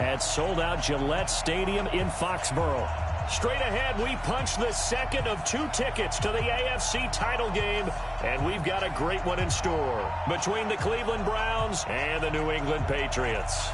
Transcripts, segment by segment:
at sold-out Gillette Stadium in Foxborough. Straight ahead, we punch the second of 2 tickets to the AFC title game, and we've got a great one in store between the Cleveland Browns and the New England Patriots.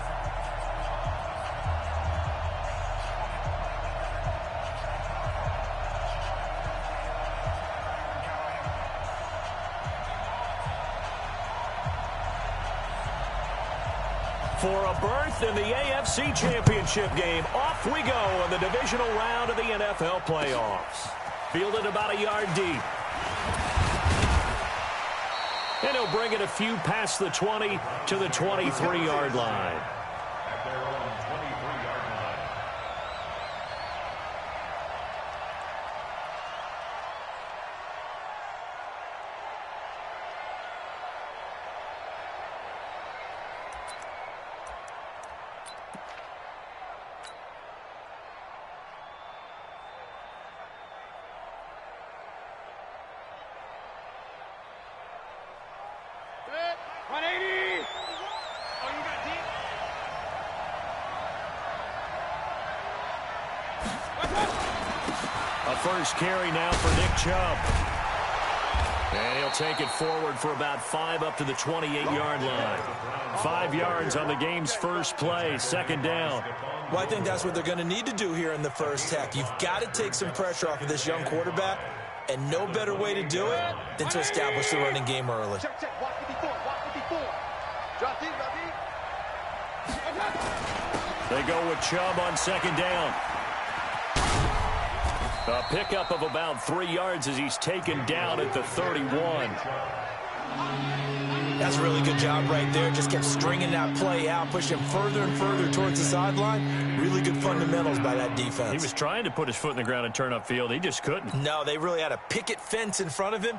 For a berth in the AFC Championship game, off we go in the divisional round of the NFL playoffs. Fielded about a yard deep. And he'll bring it a few past the 20 to the 23-yard line. First carry now for Nick Chubb. And he'll take it forward for about 5 up to the 28-yard line. 5 yards on the game's first play, second down. Well, I think that's what they're going to need to do here in the first half. You've got to take some pressure off of this young quarterback, and no better way to do it than to establish the running game early. They go with Chubb on second down. A pickup of about 3 yards as he's taken down at the 31. That's a really good job right there. Just kept stringing that play out, pushing him further and further towards the sideline. Really good fundamentals by that defense. He was trying to put his foot in the ground and turn upfield. He just couldn't. No, they really had a picket fence in front of him.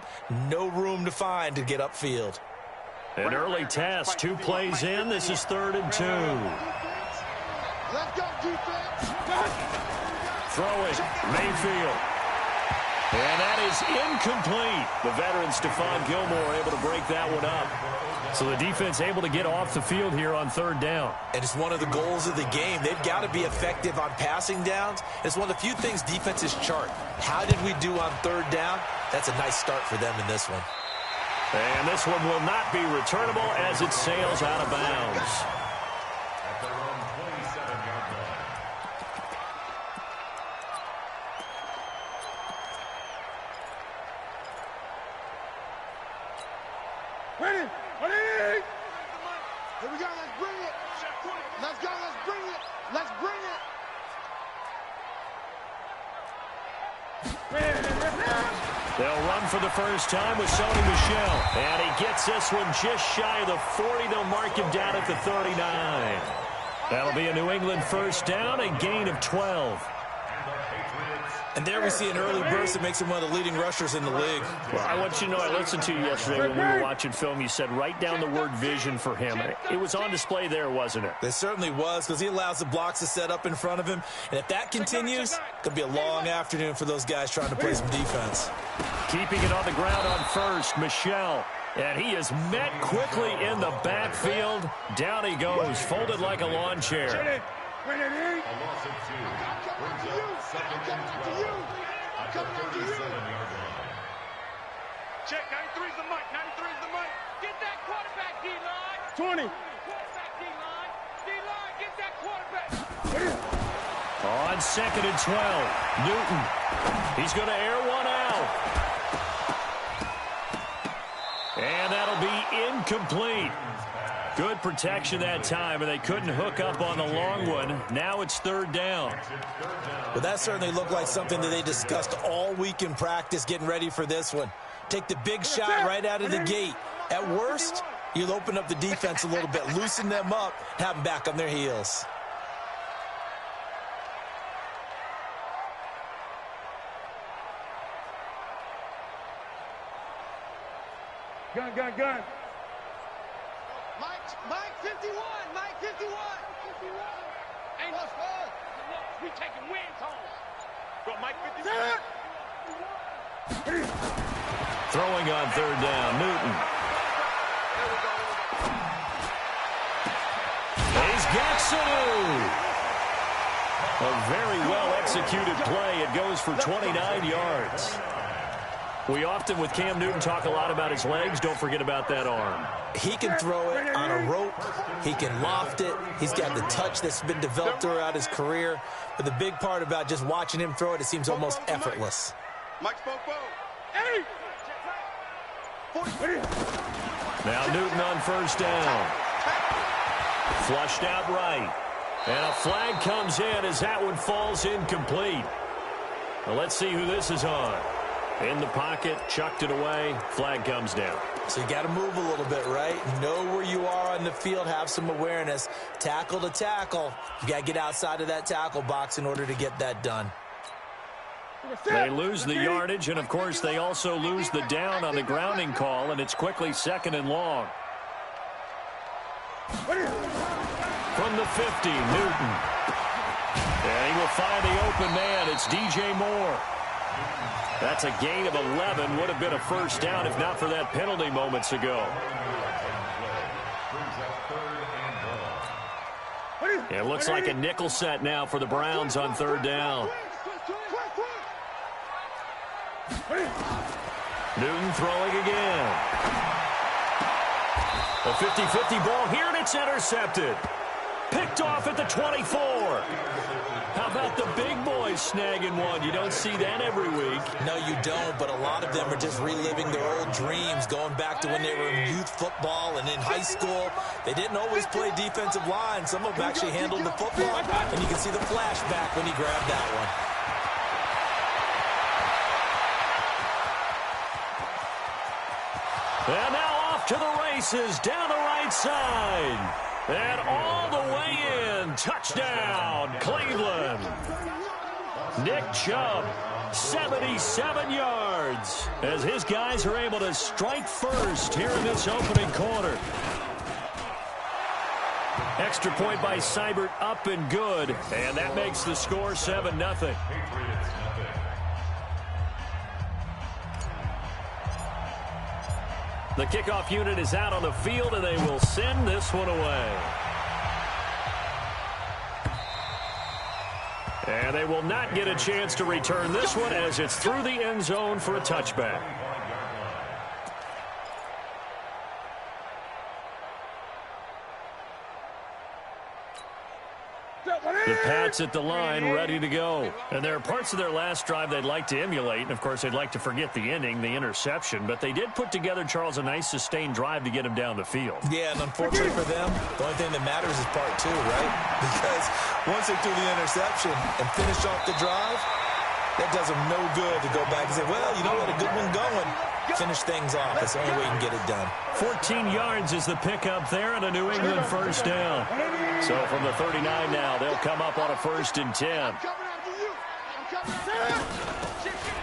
No room to find to get upfield. An early test, 2 plays in. This is 3rd and 2. Let's go, defense. Throwing, Mayfield. And that is incomplete. The veteran Stephon Gilmore able to break that one up. So the defense able to get off the field here on 3rd down. And it's one of the goals of the game. They've got to be effective on passing downs. It's one of the few things defenses chart. How did we do on 3rd down? That's a nice start for them in this one. And this one will not be returnable as it sails out of bounds. Ready? Here we go, let's bring it. Let's go, let's bring it. Let's bring it. They'll run for the first time with Sony Michel. And he gets this one just shy of the 40. They'll mark him down at the 39. That'll be a New England first down, a gain of 12. And there we see an early burst that makes him one of the leading rushers in the league. Well, I want you to know, I listened to you yesterday when we were watching film. You said write down the word vision for him. It was on display there, wasn't it? It certainly was, because he allows the blocks to set up in front of him. And if that continues, it's going to be a long afternoon for those guys trying to play some defense. Keeping it on the ground on first, Michel. And he is met quickly in the backfield. Down he goes, folded like a lawn chair. Check, 93's the mic, 93's the mic. Get that quarterback, D-line. 20. Quarterback, D-line. D-line, get that quarterback. On 2nd and 12, Newton. He's going to air one out. And that'll be incomplete. Good protection that time, and they couldn't hook up on the long one. Now it's 3rd down. Well, that certainly looked like something that they discussed all week in practice getting ready for this one. Take the big shot right out of the gate. At worst, you'll open up the defense a little bit, loosen them up, have them back on their heels. Gun. Mike 51. Mike 51. Ain't no score. We taking wins home. Got Mike 51. Throwing on 3rd down, Newton. He's got Sanu. A very well-executed play. It goes for 29 yards. We often, with Cam Newton, talk a lot about his legs. Don't forget about that arm. He can throw it on a rope. He can loft it. He's got the touch that's been developed throughout his career. But the big part about just watching him throw it, it seems almost effortless. Now Newton on first down. Flushed out right. And a flag comes in as that one falls incomplete. Well, let's see who this is on. In the pocket, chucked it away, flag comes down. So you got to move a little bit, right? Know where you are on the field, have some awareness. Tackle to tackle. You got to get outside of that tackle box in order to get that done. They lose the yardage, and of course they also lose the down on the grounding call, and it's quickly 2nd and long. From the 50, Newton. And he will find the open man. It's DJ Moore. That's a gain of 11. Would have been a first down if not for that penalty moments ago. It looks like a nickel set now for the Browns on 3rd down. Newton throwing again. A 50-50 ball here, and it's intercepted. Picked off at the 24. How about the big boys snagging one? You don't see that every week. No, you don't, but a lot of them are just reliving their old dreams, going back to when they were in youth football and in high school. They didn't always play defensive line. Some of them actually handled the football, and you can see the flashback when he grabbed that one. And now off to the races, down the right side. And all the way in. Touchdown, Cleveland. Nick Chubb, 77 yards, as his guys are able to strike first here in this opening quarter. Extra point by Seibert, up and good. And that makes the score 7-0. The kickoff unit is out on the field, and they will send this one away. And they will not get a chance to return this one as it's through the end zone for a touchback. The Pats at the line, ready to go. And there are parts of their last drive they'd like to emulate. And, of course, they'd like to forget the ending, the interception. But they did put together, Charles, a nice sustained drive to get him down the field. Yeah, and unfortunately for them, the only thing that matters is part 2, right? Because once they do the interception and finish off the drive, that does them no good to go back and say, well, you know what, a good one going. Finish things off. That's the only way you can get it done. 14 yards is the pickup there, and a New England first down. So from the 39 now, they'll come up on a 1st and 10.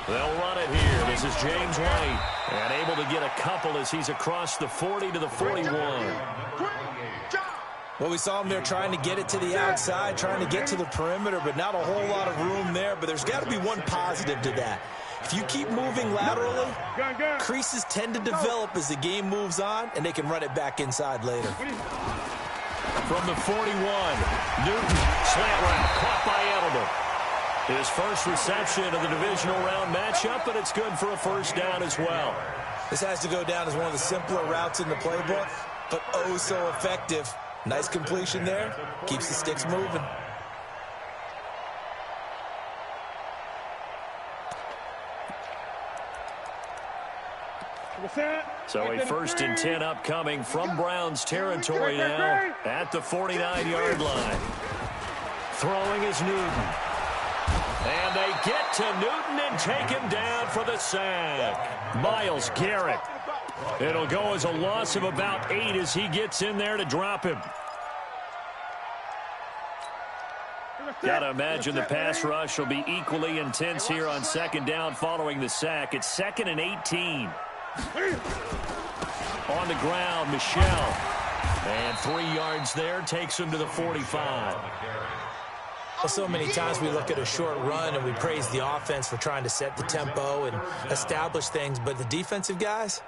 They'll run it here. This is James White, and able to get a couple as he's across the 40 to the 41. Well, we saw him there trying to get it to the outside, trying to get to the perimeter, but not a whole lot of room there. But there's got to be one positive to that. If you keep moving laterally, creases tend to develop as the game moves on, and they can run it back inside later. From the 41, Newton, slant route, caught by Edelman. His first reception of the divisional round matchup, but it's good for a first down as well. This has to go down as one of the simpler routes in the playbook, but oh so effective. Nice completion there. Keeps the sticks moving. So a 1st and 10 upcoming from Browns territory now at the 49-yard line. Throwing is Newton. And they get to Newton and take him down for the sack. Myles Garrett. It'll go as a loss of about 8 as he gets in there to drop him. Got to imagine the pass rush will be equally intense here on 2nd down following the sack. It's 2nd and 18. On the ground, Michel. And 3 yards there takes him to the 45. Well, so many times we look at a short run and we praise the offense for trying to set the tempo and establish things, but the defensive guys,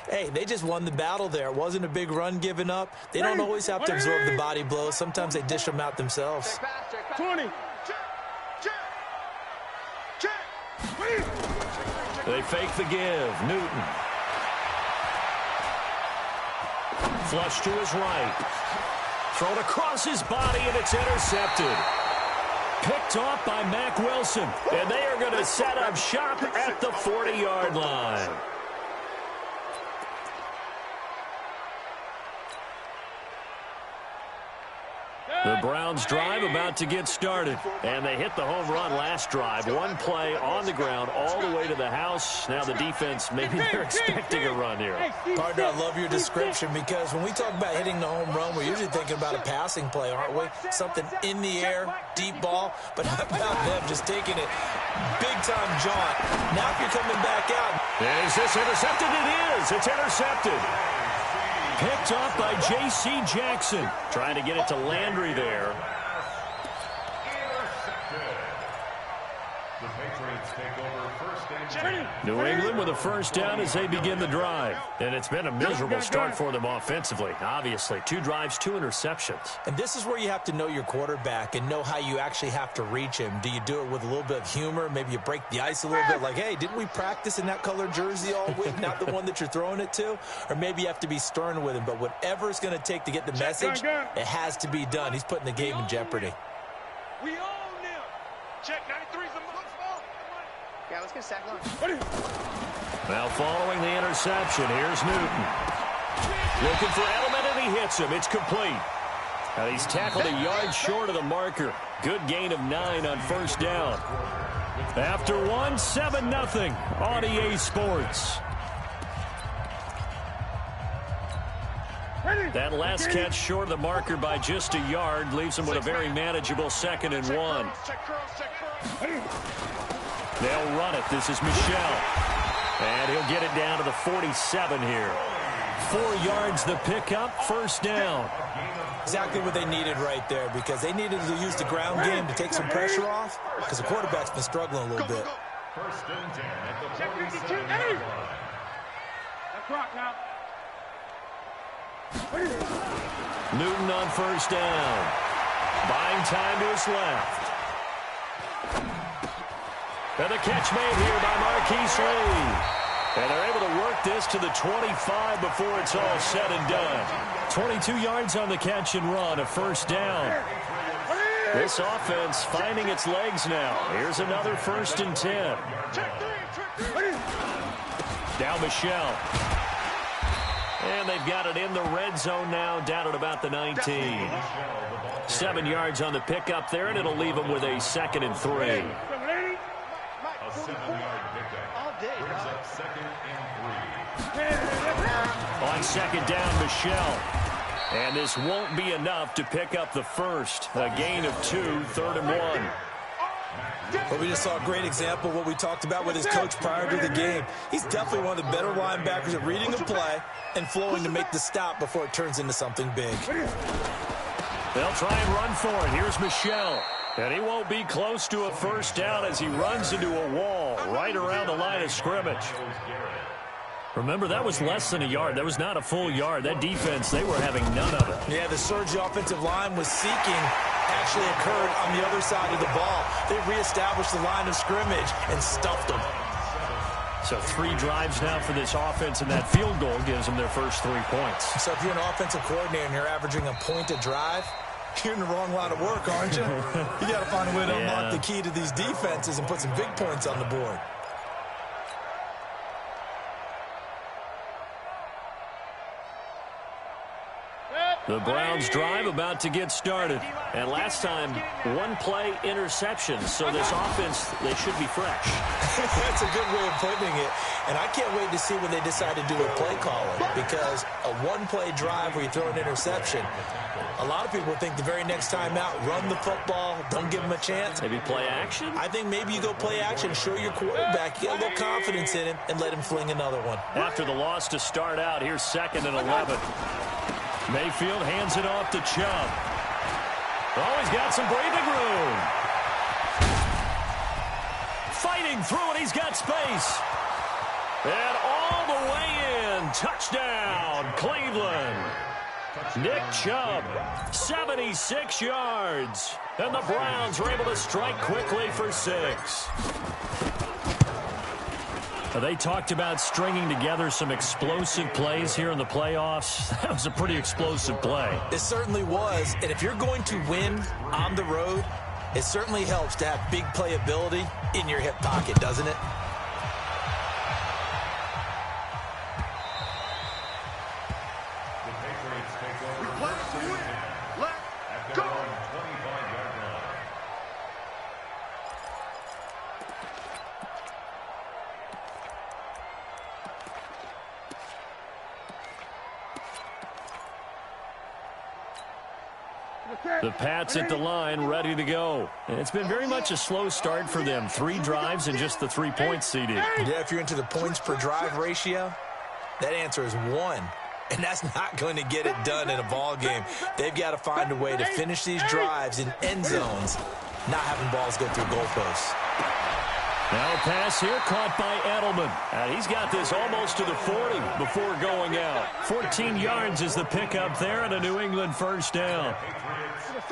hey, they just won the battle there. It wasn't a big run given up. They don't always have to absorb the body blows. Sometimes they dish them out themselves. 20. They fake the give. Newton. Flush to his right. Thrown across his body, and it's intercepted. Picked off by Mack Wilson. And they are going to set up shop at the 40-yard line. The Browns drive about to get started. And they hit the home run last drive. One play on the ground all the way to the house. Now the defense, maybe they're expecting a run here. Partner, I love your description because when we talk about hitting the home run, we're usually thinking about a passing play, aren't we? Something in the air, deep ball. But how about them just taking it big-time jaunt? Now if you're coming back out. Is this intercepted? It is. It's intercepted. Picked off by J.C. Jackson. Trying to get it to Landry there. New England with a first down as they begin the drive. And it's been a miserable start for them offensively. Obviously, 2 drives, 2 interceptions. And this is where you have to know your quarterback and know how you actually have to reach him. Do you do it with a little bit of humor? Maybe you break the ice a little bit like, hey, didn't we practice in that color jersey all week? Not the one that you're throwing it to? Or maybe you have to be stern with him. But whatever it's going to take to get the message, it has to be done. He's putting the game in jeopardy. We own them. Check 93's a month. Yeah, let's get a sack line. Now following the interception, here's Newton. Looking for Edelman, and he hits him. It's complete. Now he's tackled a yard short of the marker. Good gain of 9 on first down. After one, 7-0 on EA Sports. That last catch short of the marker by just a yard leaves him with a very manageable 2nd and 1. They'll run it. This is Michel. And he'll get it down to the 47 here. 4 yards the pickup, first down. Exactly what they needed right there because they needed to use the ground game to take some pressure off because the quarterback's been struggling a little bit. First and 10 at the 47 line. That's rock now. Newton on first down. Buying time to his left. And the catch made here by Marquise Lee. And they're able to work this to the 25 before it's all said and done. 22 yards on the catch and run, a first down. This offense finding its legs now. Here's another 1st and 10. Now Michel. And they've got it in the red zone now, down at about the 19. 7 yards on the pickup there, and it'll leave them with a 2nd and 3. A 7-yard pickup. Brings up 2nd and 3. On 2nd down, Michel. And this won't be enough to pick up the first. A gain of 2, 3rd and 1. But we just saw a great example of what we talked about with his coach prior to the game. He's definitely one of the better linebackers at reading a play and flowing to make the stop before it turns into something big. They'll try and run for it. Here's Michel. And he won't be close to a first down as he runs into a wall right around the line of scrimmage. Remember, that was less than a yard. That was not a full yard. That defense, they were having none of it. Yeah, the surge the offensive line was seeking actually occurred on the other side of the ball. They reestablished the line of scrimmage and stuffed them. So 3 drives now for this offense, and that field goal gives them their first 3 points. So if you're an offensive coordinator and you're averaging a point a drive, you're in the wrong line of work, aren't you? You got to find a way to unlock the key to these defenses and put some big points on the board. The Browns drive about to get started. And last time, 1-play interception. So this offense, they should be fresh. That's a good way of putting it. And I can't wait to see when they decide to do a play calling. Because a 1-play drive where you throw an interception, a lot of people think the very next time out, run the football, don't give them a chance. Maybe play action? I think maybe you go play action, show your quarterback, get a little confidence in him, and let him fling another one. After the loss to start out, here's 2nd and 11. Mayfield hands it off to Chubb. Oh, he's got some breathing room. Fighting through it, he's got space. And all the way in, touchdown, Cleveland. Nick Chubb, 76 yards. And the Browns are able to strike quickly for 6. They talked about stringing together some explosive plays here in the playoffs. That was a pretty explosive play. It certainly was. And if you're going to win on the road, it certainly helps to have big playability in your hip pocket, doesn't it? The Pats at the line, ready to go. And it's been very much a slow start for them. 3 drives and just the 3 points, CD. Yeah, if you're into the points per drive ratio, that answer is 1. And that's not going to get it done in a ball game. They've got to find a way to finish these drives in end zones, not having balls go through goalposts. Now a pass here caught by Edelman. And he's got this almost to the 40 before going out. 14 yards is the pickup there and a New England first down.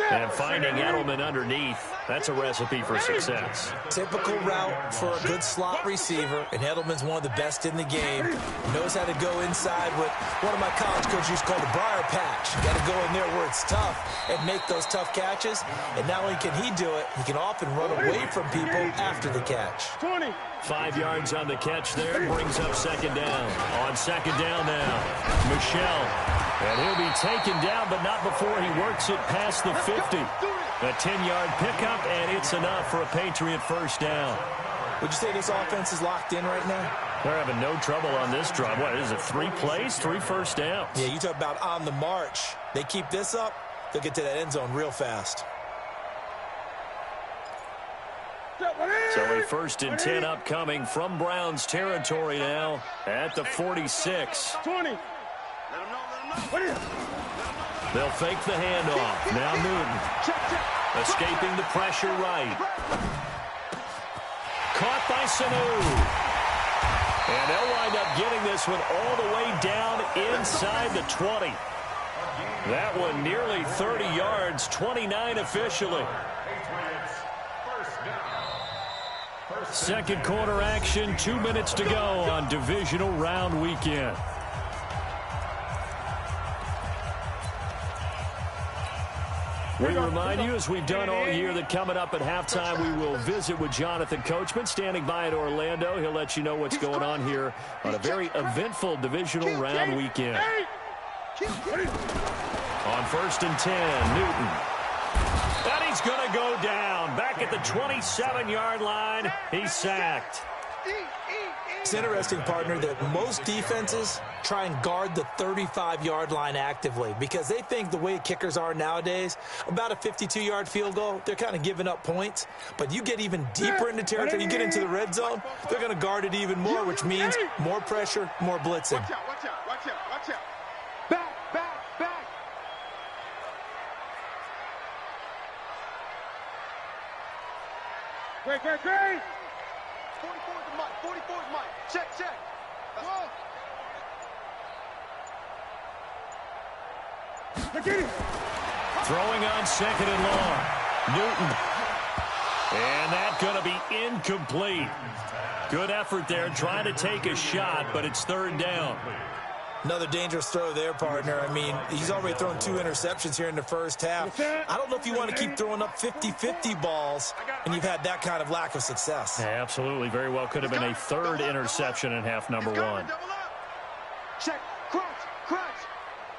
And finding Edelman underneath, that's a recipe for success. Typical route for a good slot receiver, and Edelman's one of the best in the game. Knows how to go inside what one of my college coaches used to call the briar patch. Got to go in there where it's tough and make those tough catches. And not only can he do it, he can often run away from people after the catch. 20. 5 yards on the catch there, brings up second down. On second down now, Michel. And he'll be taken down, but not before he works it past the 50. A 10-yard pickup, and it's enough for a Patriot first down. Would you say this offense is locked in right now? They're having no trouble on this drive. What is it, 3 plays, 3 first downs? Yeah, you talk about on the march. They keep this up, they'll get to that end zone real fast. So a 1st and 10 upcoming from Browns territory now at the 46. 20. They'll fake the handoff. Now Newton. Escaping the pressure right. Caught by Sanu. And they'll wind up getting this one all the way down inside the 20. That one nearly 30 yards, 29 officially. Second quarter action, 2 minutes to go on divisional round weekend. We remind you, as we've done all year, that coming up at halftime, we will visit with Jonathan Coachman, standing by in Orlando. He'll let you know what's going on here on a very eventful divisional round weekend. On 1st and 10, Newton. And he's going to go down. Back at the 27-yard line, he's sacked. It's interesting, partner, that most defenses try and guard the 35-yard line actively because they think the way kickers are nowadays, about a 52-yard field goal, they're kind of giving up points. But you get even deeper into territory, you get into the red zone, they're going to guard it even more, which means more pressure, more blitzing. Watch out, watch out, watch out, watch out. Back, back, back. Great, great, great. 44 is the mic, 44 is Mike. Check, check. Whoa. Throwing on 2nd and long. Newton. And that's going to be incomplete. Good effort there trying to take a shot, but it's 3rd down. Another dangerous throw there, partner. I mean, he's already thrown 2 interceptions here in the first half. I don't know if you want to keep throwing up 50-50 balls and you've had that kind of lack of success. Yeah, absolutely. Very well could have been a 3rd interception in half number 1. Check, crunch, crunch,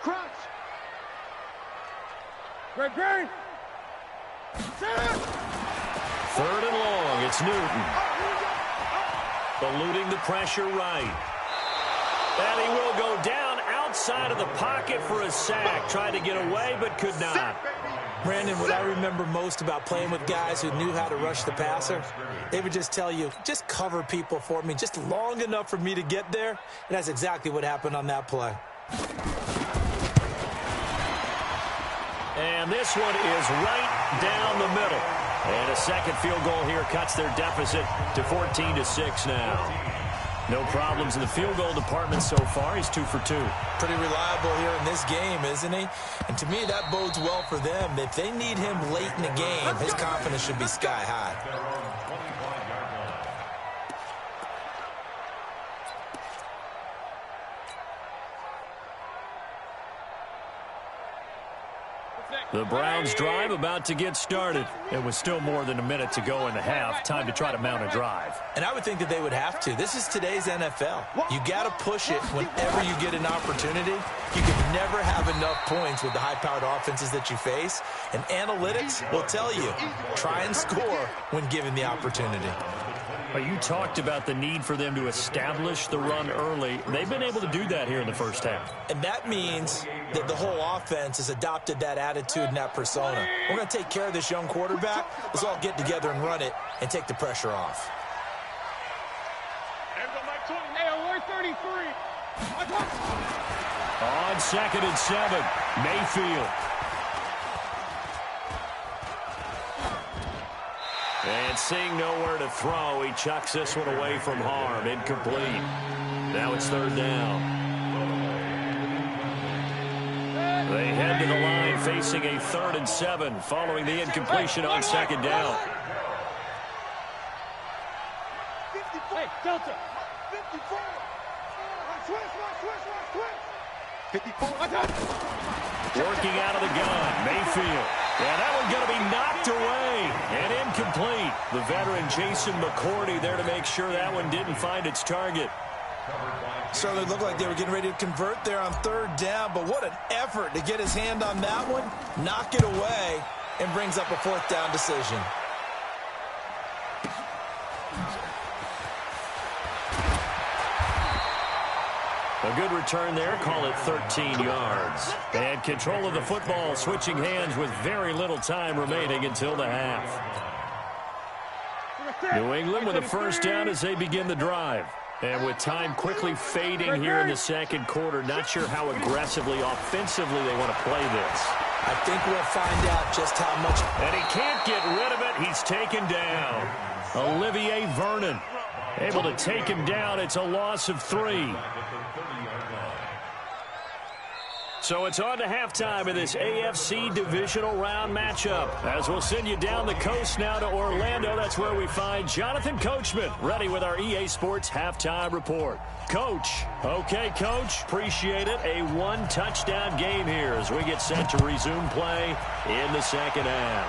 crunch. Great, great. 3rd and long. It's Newton. Eluding the pressure right. And he will go down outside of the pocket for a sack. Tried to get away, but could not. Brandon, what I remember most about playing with guys who knew how to rush the passer, they would just tell you, just cover people for me, just long enough for me to get there. And that's exactly what happened on that play. And this one is right down the middle. And a second field goal here cuts their deficit to 14-6 now. No problems in the field goal department so far. He's 2 for 2. Pretty reliable here in this game, isn't he? And to me, that bodes well for them. If they need him late in the game, his confidence should be sky high. The Browns drive about to get started. It was still more than a minute to go in the half. Time to try to mount a drive. And I would think that they would have to. This is today's NFL. You got to push it whenever you get an opportunity. You can never have enough points with the high-powered offenses that you face. And analytics will tell you, try and score when given the opportunity. You talked about the need for them to establish the run early. They've been able to do that here in the first half. And that means that the whole offense has adopted that attitude and that persona. We're going to take care of this young quarterback. Let's all get together and run it and take the pressure off. On 2nd and 7, Mayfield. And seeing nowhere to throw, he chucks this one away from harm. Incomplete. Now it's 3rd down. They head to the line facing a 3rd and 7 following the incompletion on 2nd down. Hey, Delta. 54. Switch. 54. Working out of the gun, Mayfield. Yeah, that one's going to be knocked away and incomplete. The veteran Jason McCourty there to make sure that one didn't find its target. Certainly looked like they were getting ready to convert there on 3rd down, but what an effort to get his hand on that one, knock it away, and brings up a 4th down decision. A good return there, call it 13 yards. And control of the football, switching hands with very little time remaining until the half. New England with a 1st down as they begin the drive. And with time quickly fading here in the 2nd quarter, not sure how aggressively, offensively they want to play this. I think we'll find out just how much. And he can't get rid of it. He's taken down. Olivier Vernon able to take him down. It's a loss of 3. So it's on to halftime of this AFC divisional round matchup. As we'll send you down the coast now to Orlando. That's where we find Jonathan Coachman ready with our EA Sports halftime report. Coach. Okay, Coach. Appreciate it. A 1-touchdown game here as we get set to resume play in the 2nd half.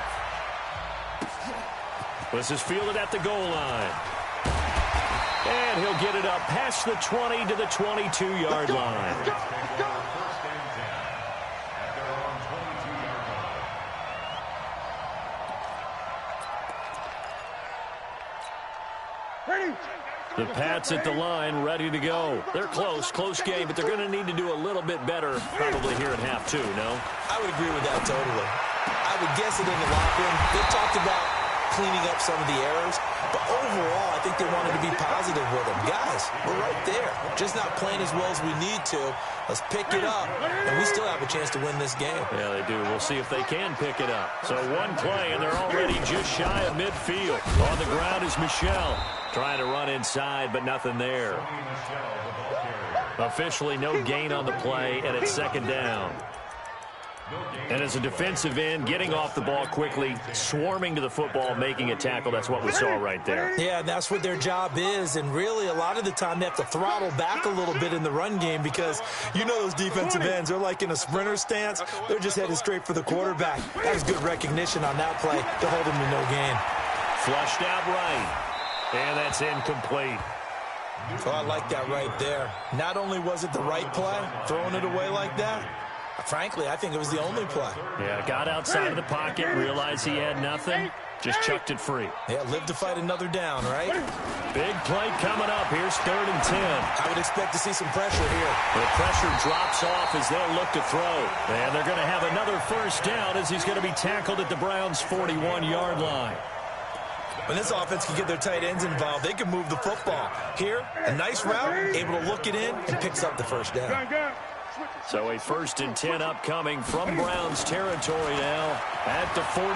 This is fielded at the goal line. And he'll get it up past the 20 to the 22-yard line. The Pats at the line, ready to go. They're close game, but they're going to need to do a little bit better probably here in half 2, no? I would agree with that totally. I would guess it in the locker room. They talked about cleaning up some of the errors, but overall, I think they wanted to be positive with them. Guys, we're right there. Just not playing as well as we need to. Let's pick it up, and we still have a chance to win this game. Yeah, they do. We'll see if they can pick it up. So one play, and they're already just shy of midfield. On the ground is Michel. Trying to run inside, but nothing there. Officially no gain on the play, and it's 2nd down. And as a defensive end, getting off the ball quickly, swarming to the football, making a tackle, that's what we saw right there. Yeah, that's what their job is, and really a lot of the time they have to throttle back a little bit in the run game because you know those defensive ends, they're like in a sprinter stance. They're just headed straight for the quarterback. That was good recognition on that play to hold him to no gain. Flushed out right. And that's incomplete. So I like that right there. Not only was it the right play, throwing it away like that, frankly, I think it was the only play. Yeah, got outside of the pocket, realized he had nothing, just chucked it free. Yeah, live to fight another down, right? Big play coming up. Here's 3rd and 10. I would expect to see some pressure here. The pressure drops off as they'll look to throw. And they're going to have another 1st down as he's going to be tackled at the Browns' 41-yard line. When this offense can get their tight ends involved, they can move the football. Here, a nice route, able to look it in, and picks up the 1st down. So a 1st and 10 upcoming from Browns territory now at the 41.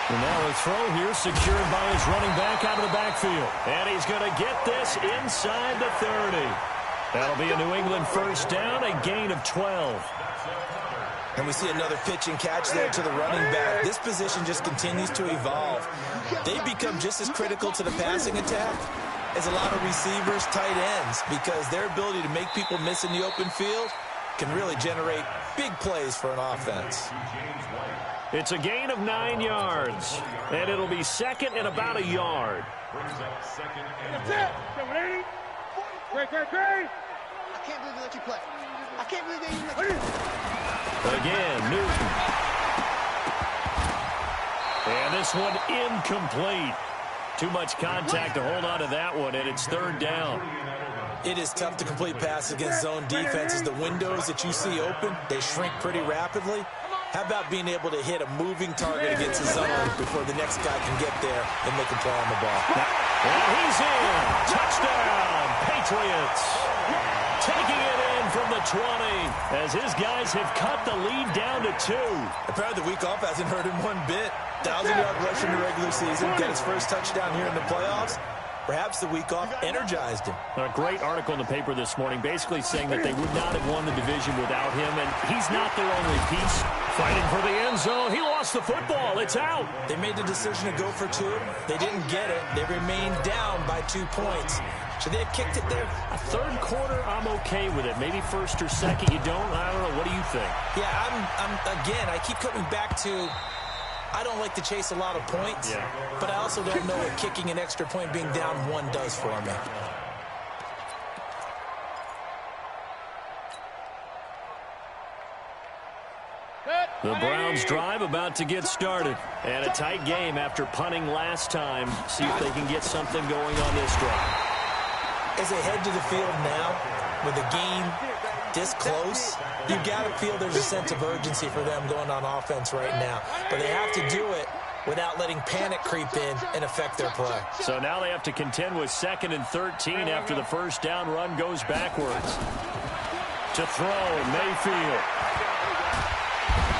And now a throw here secured by his running back out of the backfield. And he's going to get this inside the 30. That'll be a New England 1st down, a gain of 12. And we see another pitch and catch there to the running back. This position just continues to evolve. They become just as critical to the passing attack as a lot of receivers, tight ends, because their ability to make people miss in the open field can really generate big plays for an offense. It's a gain of 9 yards, and it'll be second and about a yard. That's it. Great. I can't believe they let you play. I can't believe they even let you. Again, Newton. And this one incomplete. Too much contact to hold on to that one, and it's third down. It is tough to complete passes against zone defenses. The windows that you see open, they shrink pretty rapidly. How about being able to hit a moving target against the zone before the next guy can get there and make a play on the ball? And he's in. Touchdown, Patriots. Taking it in from the 20 as his guys have cut the lead down to 2. Apparently the week off hasn't hurt him one bit. 1,000-yard rush in the regular season, get his first touchdown here in the playoffs. Perhaps the week off energized him. A great article in the paper this morning basically saying that they would not have won the division without him, and he's not their only piece. Fighting for the end zone. He lost the football. It's out. They made the decision to go for 2. They didn't get it. They remained down by 2 points. Should they have kicked it there? A third quarter, I'm okay with it. Maybe first or second, you don't. I don't know. What do you think? Yeah, again, I keep coming back to I don't like to chase a lot of points, but I also don't know what kicking an extra point being down 1 does for me. The Browns drive about to get started. And a tight game after punting last time. See if they can get something going on this drive. As they head to the field now, with the game this close, you've got to feel there's a sense of urgency for them going on offense right now. But they have to do it without letting panic creep in and affect their play. So now they have to contend with 2nd and 13 after the first down run goes backwards. To throw, Mayfield.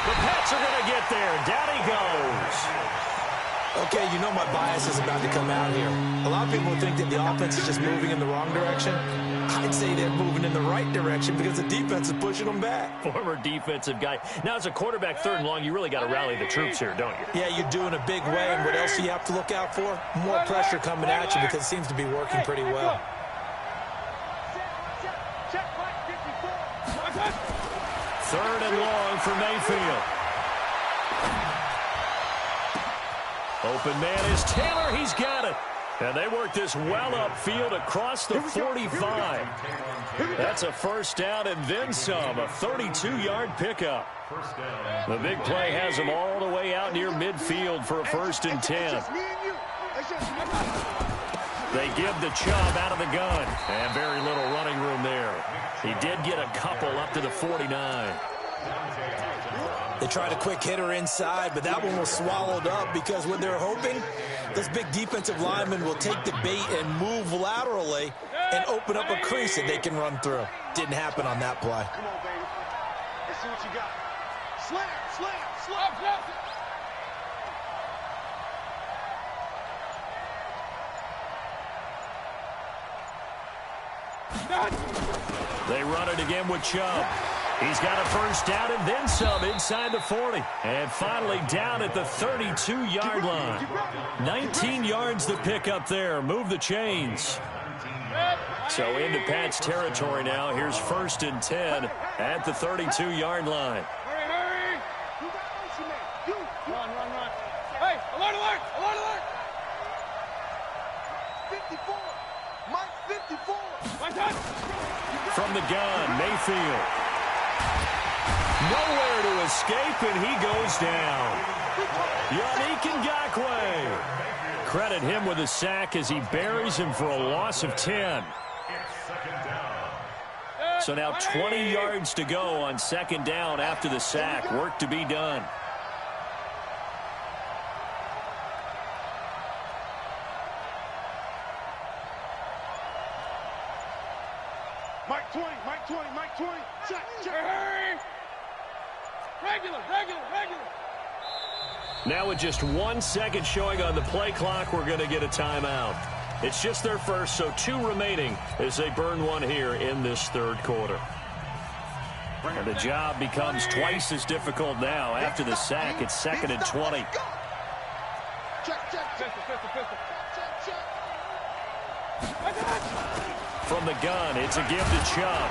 The Pats are going to get there. Down he goes. Okay, you know my bias is about to come out here. A lot of people think that the offense is just moving in the wrong direction. I'd say they're moving in the right direction because the defense is pushing them back. Former defensive guy. Now, as a quarterback 3rd and long, you really got to rally the troops here, don't you? Yeah, you do in a big way. And what else do you have to look out for? More pressure coming at you because it seems to be working pretty well. Third and long for Mayfield. Open man is Taylor. He's got it. And they work this well upfield across the 45. That's a first down and then some. A 32-yard pickup. The big play has them all the way out near midfield for a 1st and 10. They give the Chubb out of the gun. And very little running room there. He did get a couple up to the 49. They tried a quick hitter inside, but that one was swallowed up because what they're hoping, this big defensive lineman will take the bait and move laterally and open up a crease that they can run through. Didn't happen on that play. Come on, baby. Let's see what you got. Slam. They run it again with Chubb. He's got a first down and then some inside the 40. And finally down at the 32-yard line. 19 yards to pick up there. Move the chains. So into Pat's territory now. Here's 1st and 10 at the 32-yard line. Hurry. Run. Hey, alert. 54. Mike, 54. My touch. From the gun, Mayfield. Nowhere to escape, and he goes down. Yannick Ngakoue. Credit him with a sack as he buries him for a loss of 10. So now 20 yards to go on 2nd down after the sack. Work to be done. Mike 20. Check. Hurry. Regular. Now with just 1 second showing on the play clock, we're going to get a timeout. It's just their first, so 2 remaining as they burn one here in this 3rd quarter. And the job becomes twice as difficult now. After the sack, it's 2nd and 20. From the gun, it's a give to Chubb.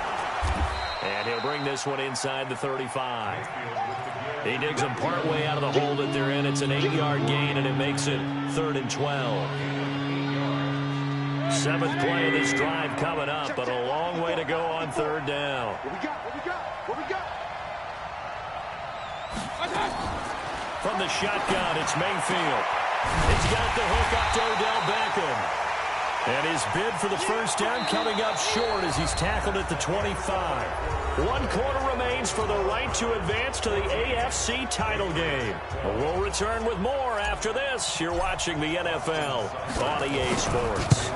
And he'll bring this one inside the 35. He digs them partway out of the hole that they're in. It's an 8-yard gain, and it makes it 3rd and 12. 7th play of this drive coming up, but a long way to go on 3rd down. What we got? What we got? What we got? From the shotgun, it's Mayfield. He's got the hook up to Odell Beckham. And his bid for the first down coming up short as he's tackled at the 25. 1 quarter remains for the right to advance to the AFC title game. We'll return with more after this. You're watching the NFL on EA Sports.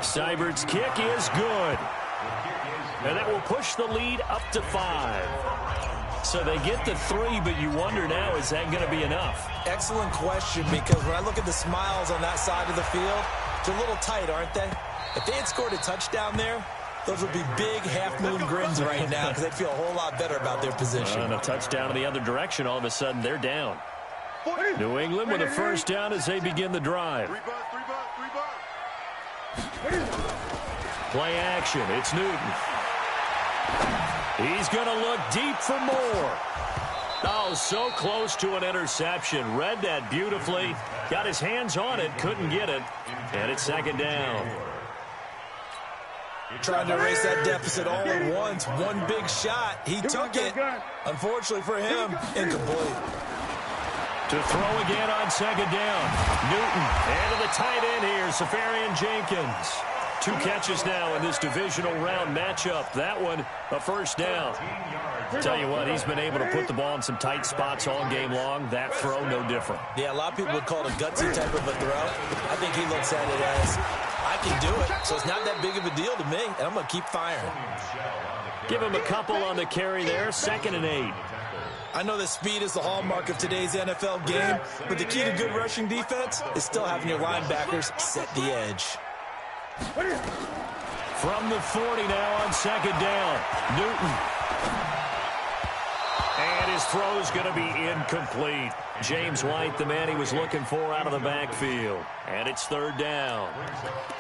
Seibert's kick is good. And that will push the lead up to 5. So they get the 3, but you wonder now, is that going to be enough? Excellent question, because when I look at the smiles on that side of the field, they're a little tight, aren't they? If they had scored a touchdown there, those would be big half-moon grins right now because they'd feel a whole lot better about their position. And a touchdown in the other direction, all of a sudden they're down. New England with a first down as they begin the drive. Play action. It's Newton. He's going to look deep for more. Oh, so close to an interception. Read that beautifully. Got his hands on it. Couldn't get it. And it's 2nd down. Trying to erase that deficit all at once. One big shot. He took it. Unfortunately for him, incomplete. To throw again on 2nd down. Newton. And to the tight end here, Safarian Jenkins. 2 catches now in this divisional round matchup. That one, a first down. Tell you what, he's been able to put the ball in some tight spots all game long. That throw, no different. Yeah, a lot of people would call it a gutsy type of a throw. I think he looks at it as, I can do it, so it's not that big of a deal to me, and I'm going to keep firing. Give him a couple on the carry there, 2nd and 8. I know that speed is the hallmark of today's NFL game, but the key to good rushing defense is still having your linebackers set the edge. From the 40 now on 2nd down. Newton. And his throw's going to be incomplete. James White, the man he was looking for out of the backfield. And it's 3rd down.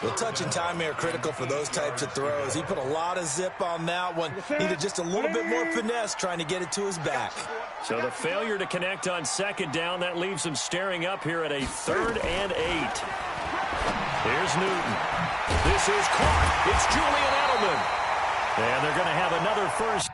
Well, touch and time are critical for those types of throws. He put a lot of zip on that one. Needed just a little bit more finesse trying to get it to his back. So the failure to connect on 2nd down, that leaves him staring up here at a 3rd and 8. Here's Newton. This is caught. It's Julian Edelman. And they're going to have another first.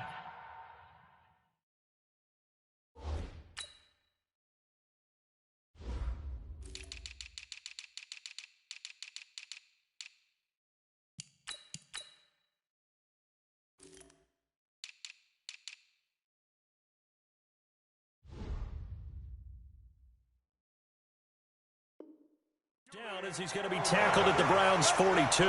Down as he's going to be tackled at the Browns' 42.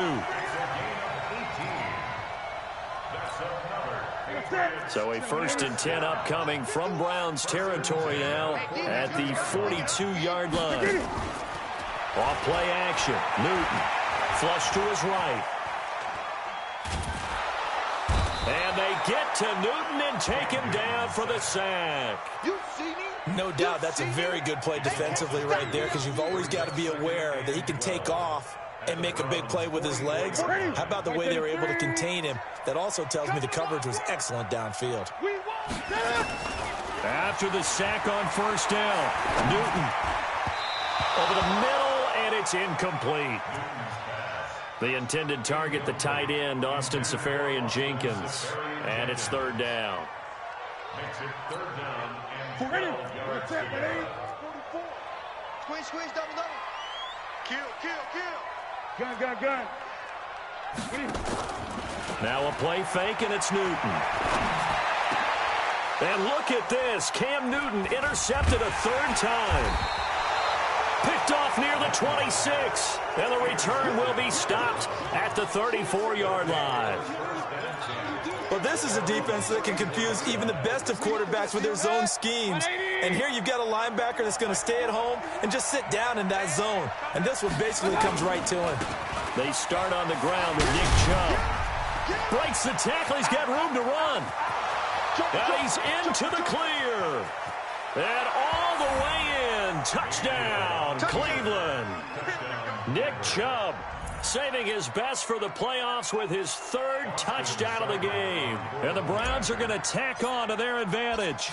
So a 1st and 10 upcoming from Browns territory now at the 42-yard line. Off play action. Newton. Flush to his right. And they get to Newton and take him down for the sack. You see me? No doubt that's a very good play defensively right there, because you've always got to be aware that he can take off and make a big play with his legs. How about the way they were able to contain him? That also tells me the coverage was excellent downfield. After the sack on 1st down, Newton over the middle, and it's incomplete. The intended target, the tight end, Austin Safarian Jenkins. And it's 3rd down. Squeeze, double. Kill. Gun. Now a play fake, and it's Newton. And look at this. Cam Newton intercepted a 3rd time. Picked off near the 26. And the return will be stopped at the 34-yard line. Well, this is a defense that can confuse even the best of quarterbacks with their zone schemes. And here you've got a linebacker that's going to stay at home and just sit down in that zone. And this one basically comes right to him. They start on the ground with Nick Chubb. Breaks the tackle. He's got room to run. And he's into the clear. And all the way in. Touchdown, Cleveland. Nick Chubb saving his best for the playoffs with his 3rd touchdown of the game. And the Browns are going to tack on to their advantage.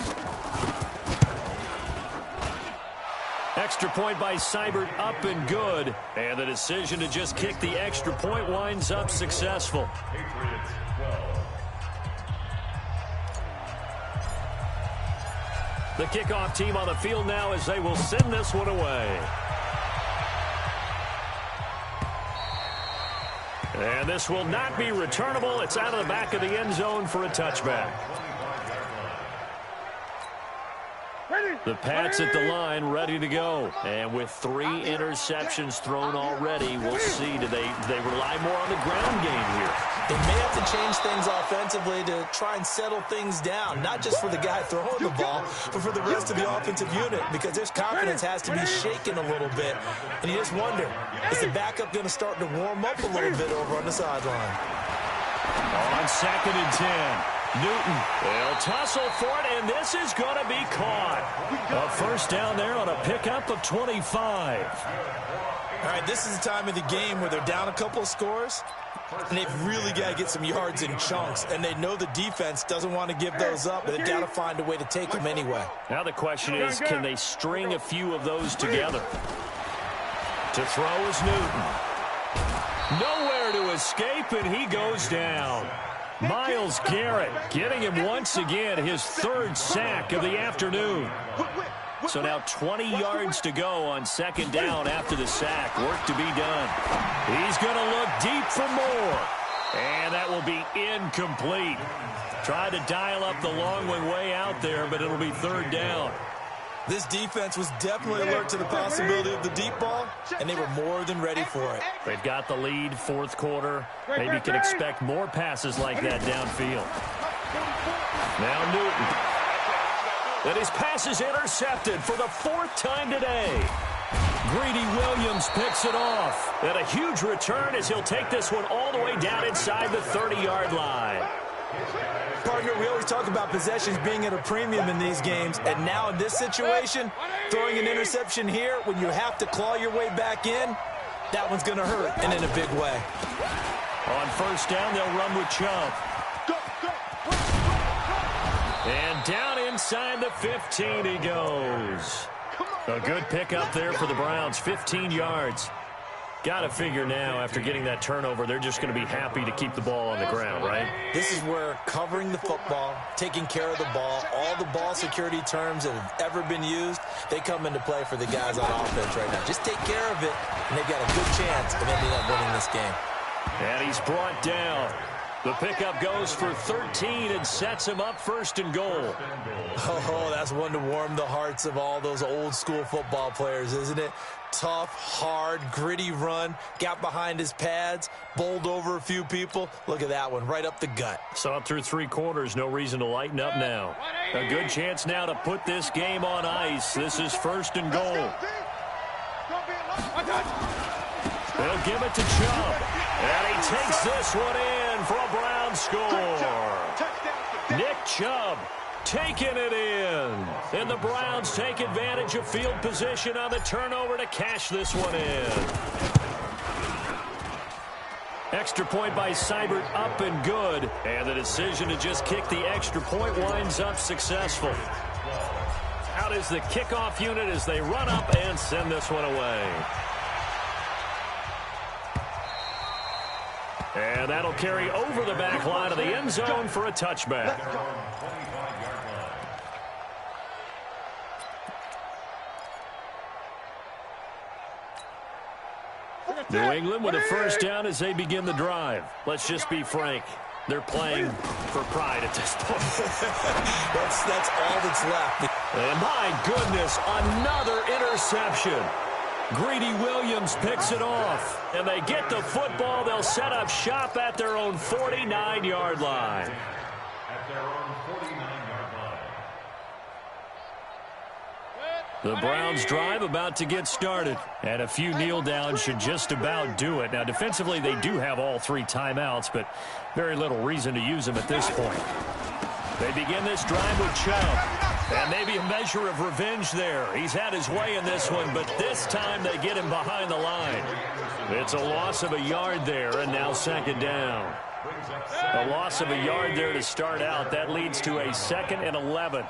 Extra point by Seibert, up and good. And the decision to just kick the extra point winds up successful. The kickoff team on the field now as they will send this one away. And this will not be returnable. It's out of the back of the end zone for a touchback. The Pats at the line, ready to go. And with 3 interceptions thrown already, we'll see. Do they rely more on the ground game here? They may have to change things offensively to try and settle things down, not just for the guy throwing the ball, but for the rest of the offensive unit, because their confidence has to be shaken a little bit. And you just wonder, is the backup going to start to warm up a little bit over on the sideline? On 2nd and 10. Newton, they'll tussle for it, and this is going to be caught. A first down there on a pickup of 25. All right, this is the time of the game where they're down a couple of scores, and they've really got to get some yards in chunks, and they know the defense doesn't want to give those up, but they've got to find a way to take them anyway. Now the question is, can they string a few of those together? To throw is Newton. Nowhere to escape, and he goes down. Myles Garrett getting him once again his 3rd sack of the afternoon. So now 20 yards to go on 2nd down after the sack. Work to be done. He's going to look deep for more. And that will be incomplete. Tried to dial up the long one way out there, but it'll be 3rd down. This defense was definitely alert to the possibility of the deep ball, and they were more than ready for it. They've got the lead, 4th quarter. Maybe can expect more passes like that downfield. Now Newton. And his pass is intercepted for the 4th time today. Greedy Williams picks it off. And a huge return as he'll take this one all the way down inside the 30-yard line. Partner, we always talk about possessions being at a premium in these games, and now in this situation, throwing an interception here when you have to claw your way back in, that one's going to hurt, and in a big way. On 1st down, they'll run with Chubb. And down inside the 15 he goes. A good pickup there for the Browns, 15 yards. Got to figure now, after getting that turnover, they're just going to be happy to keep the ball on the ground, right? This is where covering the football, taking care of the ball, all the ball security terms that have ever been used, they come into play for the guys on offense right now. Just take care of it, and they've got a good chance of ending up winning this game. And he's brought down. The pickup goes for 13 and sets him up 1st and goal. Oh, that's one to warm the hearts of all those old school football players, isn't it? Tough, hard, gritty run, got behind his pads, bowled over a few people. Look at that one, right up the gut. Saw it through 3 quarters, no reason to lighten up now. A good chance now to put this game on ice. This is 1st and goal. They'll give it to Chubb. And he takes this one in for a Brown score. Nick Chubb taking it in. And the Browns take advantage of field position on the turnover to cash this one in. Extra point by Seibert, up and good. And the decision to just kick the extra point winds up successful. Out is the kickoff unit as they run up and send this one away. And that'll carry over the back line of the end zone for a touchback. New England with a first down as they begin the drive. Let's just be frank. They're playing for pride at this point. That's all that's left. And my goodness, another interception. Greedy Williams picks it off. And they get the football. They'll set up shop at their own 49-yard line. The Browns drive about to get started. And a few kneel downs should just about do it. Now, defensively, they do have all 3 timeouts, but very little reason to use them at this point. They begin this drive with Chubb. And maybe a measure of revenge there. He's had his way in this one, but this time they get him behind the line. It's a loss of a yard there, and now second down. A loss of a yard there to start out. That leads to a 2nd and 11.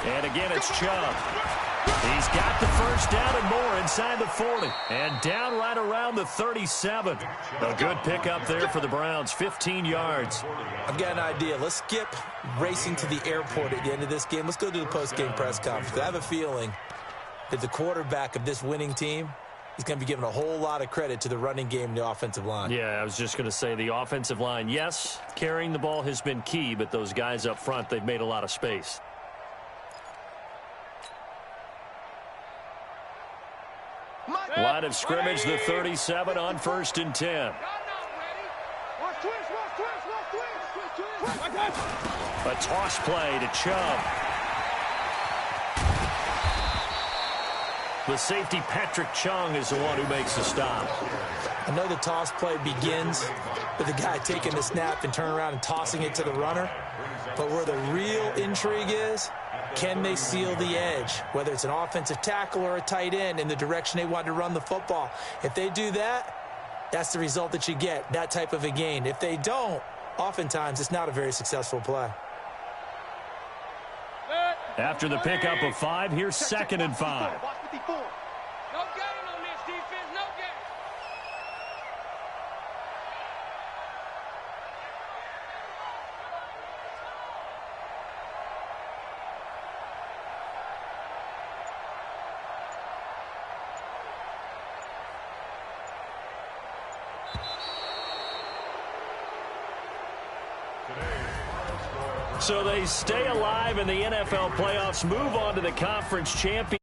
And again, it's Chubb. He's got the first down and more inside the 40. And down right around the 37. A good pickup there for the Browns, 15 yards. I've got an idea. Let's skip racing to the airport at the end of this game. Let's go to the post-game press conference. I have a feeling that the quarterback of this winning team is going to be giving a whole lot of credit to the running game and the offensive line. Yeah, I was just going to say the offensive line, yes, carrying the ball has been key, but those guys up front, they've made a lot of space. Line of scrimmage, the 37 on 1st and 10. A toss play to Chubb. The safety, Patrick Chung, is the one who makes the stop. I know the toss play begins with the guy taking the snap and turning around and tossing it to the runner. But where the real intrigue is, can they seal the edge, whether it's an offensive tackle or a tight end, in the direction they want to run the football? If they do that, that's the result that you get, that type of a gain. If they don't, oftentimes it's not a very successful play. After the pickup of 5, here's 2nd and 5. No gain on this defense, no gain. So they stay alive in the NFL playoffs, move on to the conference championship.